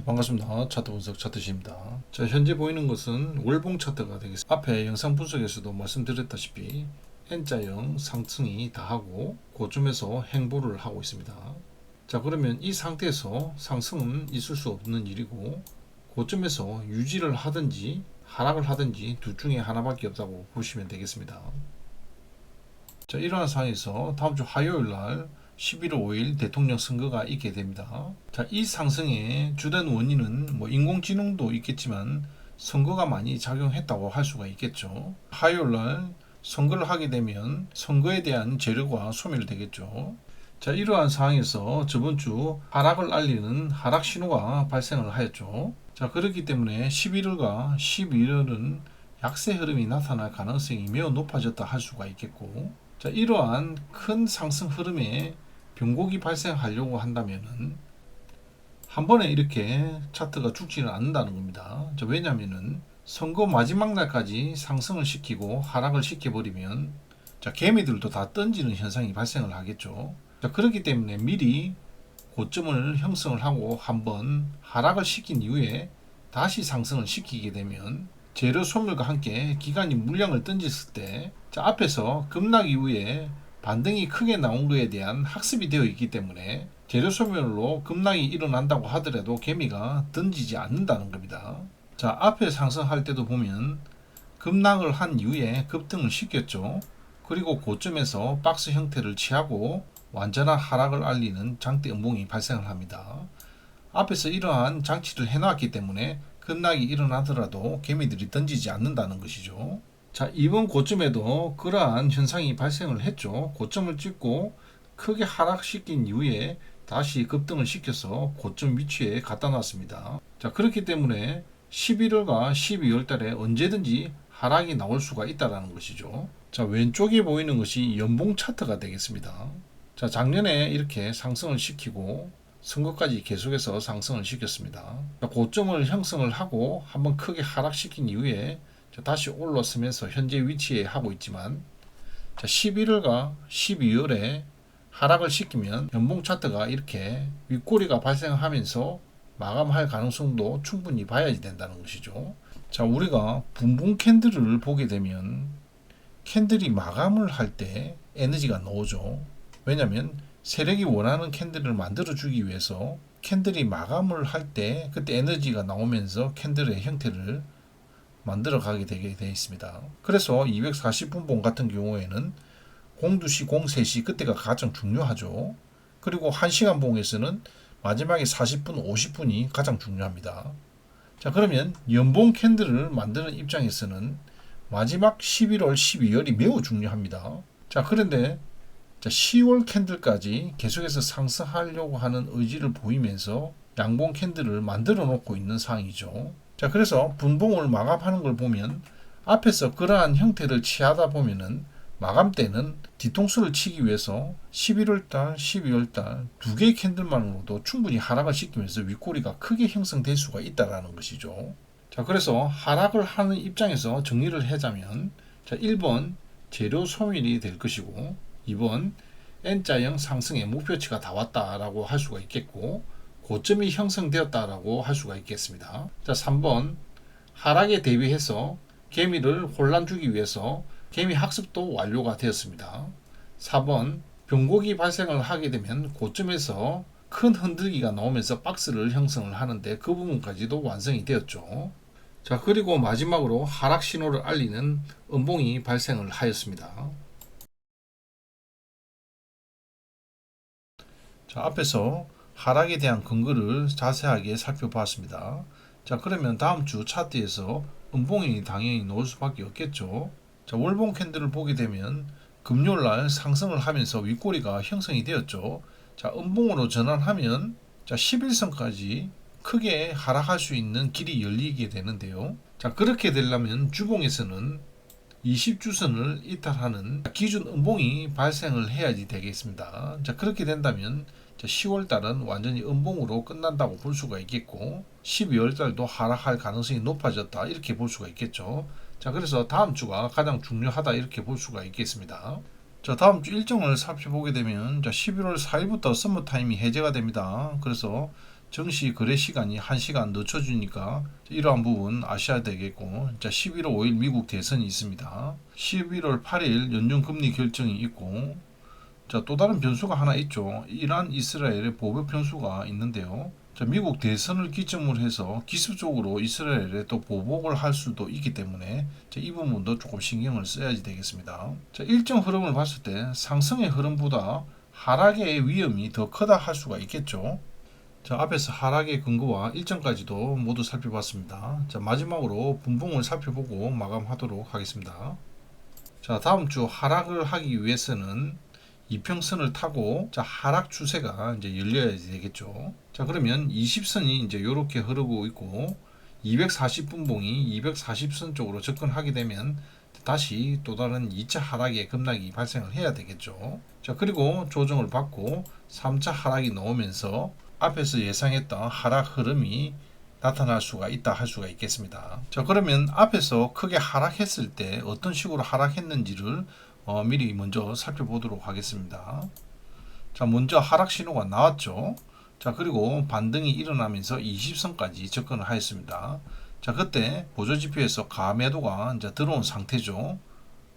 자, 반갑습니다. 차트 분석 차트시입니다. 자, 현재 보이는 것은 월봉 차트가 되겠습니다. 앞에 영상 분석에서도 말씀드렸다시피 N자형 상승이 다하고 고점에서 행보를 하고 있습니다. 자, 그러면 이 상태에서 상승은 있을 수 없는 일이고 고점에서 유지를 하든지 하락을 하든지 둘 중에 하나밖에 없다고 보시면 되겠습니다. 자, 이러한 상황에서 다음 주 화요일 날 11월 5일 대통령 선거가 있게 됩니다. 자, 이 상승의 주된 원인은 인공지능도 있겠지만 선거가 많이 작용했다고 할 수가 있겠죠. 화요일 날 선거를 하게 되면 선거에 대한 재료가 소멸되겠죠. 자, 이러한 상황에서 저번 주 하락을 알리는 하락 신호가 발생을 하였죠. 자, 그렇기 때문에 11월과 12월은 약세 흐름이 나타날 가능성이 매우 높아졌다 할 수가 있겠고, 자, 이러한 큰 상승 흐름에 변곡이 발생하려고 한다면은 한 번에 이렇게 차트가 죽지는 않는다는 겁니다. 자, 왜냐하면은 선거 마지막 날까지 상승을 시키고 하락을 시켜버리면 자, 개미들도 다 던지는 현상이 발생을 하겠죠. 자, 그렇기 때문에 미리 고점을 형성을 하고 한번 하락을 시킨 이후에 다시 상승을 시키게 되면 재료 소멸과 함께 기관이 물량을 던졌을 때 자, 앞에서 급락 이후에 반등이 크게 나온 것에 대한 학습이 되어 있기 때문에 재료 소멸로 급락이 일어난다고 하더라도 개미가 던지지 않는다는 겁니다. 자, 앞에 상승할 때도 보면 급락을 한 이후에 급등을 시켰죠. 그리고 고점에서 박스 형태를 취하고 완전한 하락을 알리는 장대 음봉이 발생을 합니다. 앞에서 이러한 장치를 해놨기 때문에 급락이 일어나더라도 개미들이 던지지 않는다는 것이죠. 자, 이번 고점에도 그러한 현상이 발생을 했죠. 고점을 찍고 크게 하락시킨 이후에 다시 급등을 시켜서 고점 위치에 갖다 놨습니다. 자, 그렇기 때문에 11월과 12월 달에 언제든지 하락이 나올 수가 있다는 것이죠. 자, 왼쪽에 보이는 것이 연봉 차트가 되겠습니다. 자, 작년에 이렇게 상승을 시키고 선거까지 계속해서 상승을 시켰습니다. 자, 고점을 형성을 하고 한번 크게 하락시킨 이후에 다시 올라서면서 현재 위치에 하고 있지만 자, 11월과 12월에 하락을 시키면 연봉 차트가 이렇게 윗꼬리가 발생하면서 마감할 가능성도 충분히 봐야지 된다는 것이죠. 자, 우리가 분봉 캔들을 보게 되면 캔들이 마감을 할 때 에너지가 나오죠. 왜냐하면 세력이 원하는 캔들을 만들어 주기 위해서 캔들이 마감을 할 때 그때 에너지가 나오면서 캔들의 형태를 만들어 가게 되게 되어 있습니다. 그래서 240분봉 같은 경우에는 02시, 03시 그때가 가장 중요하죠. 그리고 1시간 봉에서는 마지막에 40분, 50분이 가장 중요합니다. 자, 그러면 연봉 캔들을 만드는 입장에서는 마지막 11월, 12월이 매우 중요합니다. 자, 그런데 10월 캔들까지 계속해서 상승하려고 하는 의지를 보이면서 양봉 캔들을 만들어 놓고 있는 상황이죠. 자, 그래서 분봉을 마감하는 걸 보면 앞에서 그러한 형태를 취하다 보면은 마감 때는 뒤통수를 치기 위해서 11월달, 12월달 두 개의 캔들만으로도 충분히 하락을 시키면서 윗꼬리가 크게 형성될 수가 있다는 것이죠. 자, 그래서 하락을 하는 입장에서 정리를 하자면 자, 1번 재료 소멸이 될 것이고 2번 N자형 상승의 목표치가 다 왔다라고 할 수가 있겠고 고점이 형성되었다라고 할 수가 있겠습니다. 자, 3번 하락에 대비해서 개미를 혼란 주기 위해서 개미 학습도 완료가 되었습니다. 4번 변곡이 발생을 하게 되면 고점에서 큰 흔들기가 나오면서 박스를 형성을 하는데 그 부분까지도 완성이 되었죠. 자, 그리고 마지막으로 하락 신호를 알리는 음봉이 발생을 하였습니다. 자, 앞에서 하락에 대한 근거를 자세하게 살펴봤습니다. 자, 그러면 다음 주 차트에서 음봉이 당연히 나올 수밖에 없겠죠. 자, 월봉 캔들을 보게 되면 금요일날 상승을 하면서 윗꼬리가 형성이 되었죠. 자, 음봉으로 전환하면 자, 11선까지 크게 하락할 수 있는 길이 열리게 되는데요. 자, 그렇게 되려면 주봉에서는 20주선을 이탈하는 기준 음봉이 발생을 해야지 되겠습니다. 자, 그렇게 된다면 10월 달은 완전히 음봉으로 끝난다고 볼 수가 있겠고 12월 달도 하락할 가능성이 높아졌다 이렇게 볼 수가 있겠죠. 자, 그래서 다음 주가 가장 중요하다 이렇게 볼 수가 있겠습니다. 자, 다음 주 일정을 살펴보게 되면 11월 4일부터 썸머타임이 해제가 됩니다. 그래서 정시 거래 시간이 1시간 늦춰주니까 이러한 부분 아셔야 되겠고, 자 11월 5일 미국 대선이 있습니다. 11월 8일 연준금리 결정이 있고, 자 또 다른 변수가 하나 있죠. 이란 이스라엘의 보복 변수가 있는데요. 자 미국 대선을 기점으로 해서 기습적으로 이스라엘에 또 보복을 할 수도 있기 때문에 이 부분도 조금 신경을 써야지 되겠습니다. 자 일정 흐름을 봤을 때 상승의 흐름보다 하락의 위험이 더 크다 할 수가 있겠죠. 자, 앞에서 하락의 근거와 일정까지도 모두 살펴봤습니다. 자, 마지막으로 분봉을 살펴보고 마감하도록 하겠습니다. 자, 다음 주 하락을 하기 위해서는 이평선을 타고 자, 하락 추세가 이제 열려야 되겠죠. 자, 그러면 20선이 이제 이렇게 흐르고 있고 240분봉이 240선 쪽으로 접근하게 되면 다시 또 다른 2차 하락의 급락이 발생을 해야 되겠죠. 자, 그리고 조정을 받고 3차 하락이 나오면서 앞에서 예상했던 하락 흐름이 나타날 수가 있다 할 수가 있겠습니다. 자, 그러면 앞에서 크게 하락했을 때 어떤 식으로 하락했는지를 미리 먼저 살펴보도록 하겠습니다. 자, 먼저 하락 신호가 나왔죠. 자, 그리고 반등이 일어나면서 20선까지 접근을 하였습니다. 자, 그때 보조지표에서 가매도가 이제 들어온 상태죠.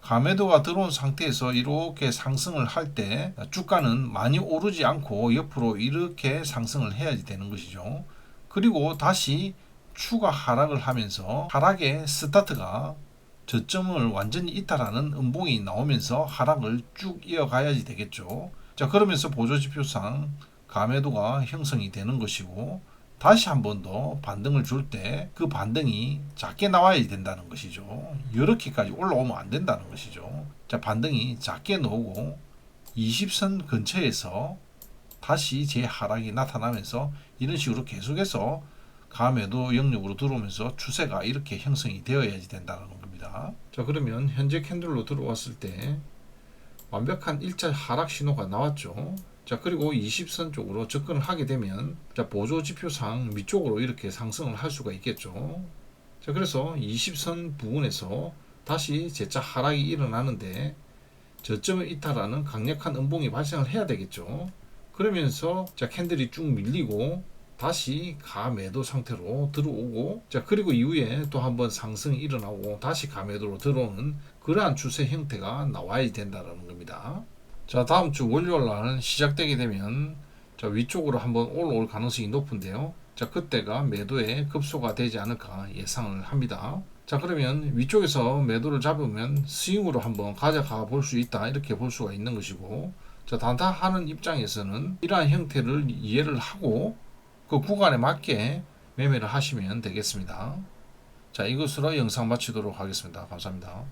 가매도가 들어온 상태에서 이렇게 상승을 할 때 주가는 많이 오르지 않고 옆으로 이렇게 상승을 해야지 되는 것이죠. 그리고 다시 추가 하락을 하면서 하락의 스타트가 저점을 완전히 이탈하는 음봉이 나오면서 하락을 쭉 이어가야지 되겠죠. 자, 그러면서 보조지표상 가매도가 형성이 되는 것이고 다시 한 번 더 반등을 줄 때 그 반등이 작게 나와야 된다는 것이죠. 이렇게까지 올라오면 안 된다는 것이죠. 자, 반등이 작게 나오고 20선 근처에서 다시 재하락이 나타나면서 이런 식으로 계속해서 가매도 영역으로 들어오면서 추세가 이렇게 형성이 되어야지 된다는 겁니다. 자, 그러면 현재 캔들로 들어왔을 때 완벽한 일자 하락 신호가 나왔죠. 자, 그리고 20선 쪽으로 접근을 하게 되면 자, 보조 지표상 위쪽으로 이렇게 상승을 할 수가 있겠죠. 자, 그래서 20선 부분에서 다시 재차 하락이 일어나는데 저점을 이탈하는 강력한 음봉이 발생을 해야 되겠죠. 그러면서 자, 캔들이 쭉 밀리고 다시 가매도 상태로 들어오고, 자, 그리고 이후에 또 한번 상승이 일어나고 다시 가매도로 들어오는 그러한 추세 형태가 나와야 된다는 겁니다. 자, 다음 주 월요일 날은 시작되게 되면 자, 위쪽으로 한번 올라올 가능성이 높은데요. 자, 그때가 매도에 급소가 되지 않을까 예상을 합니다. 자, 그러면 위쪽에서 매도를 잡으면 스윙으로 한번 가져가 볼 수 있다 이렇게 볼 수가 있는 것이고, 자, 단타하는 입장에서는 이러한 형태를 이해를 하고 그 구간에 맞게 매매를 하시면 되겠습니다. 자, 이것으로 영상 마치도록 하겠습니다. 감사합니다.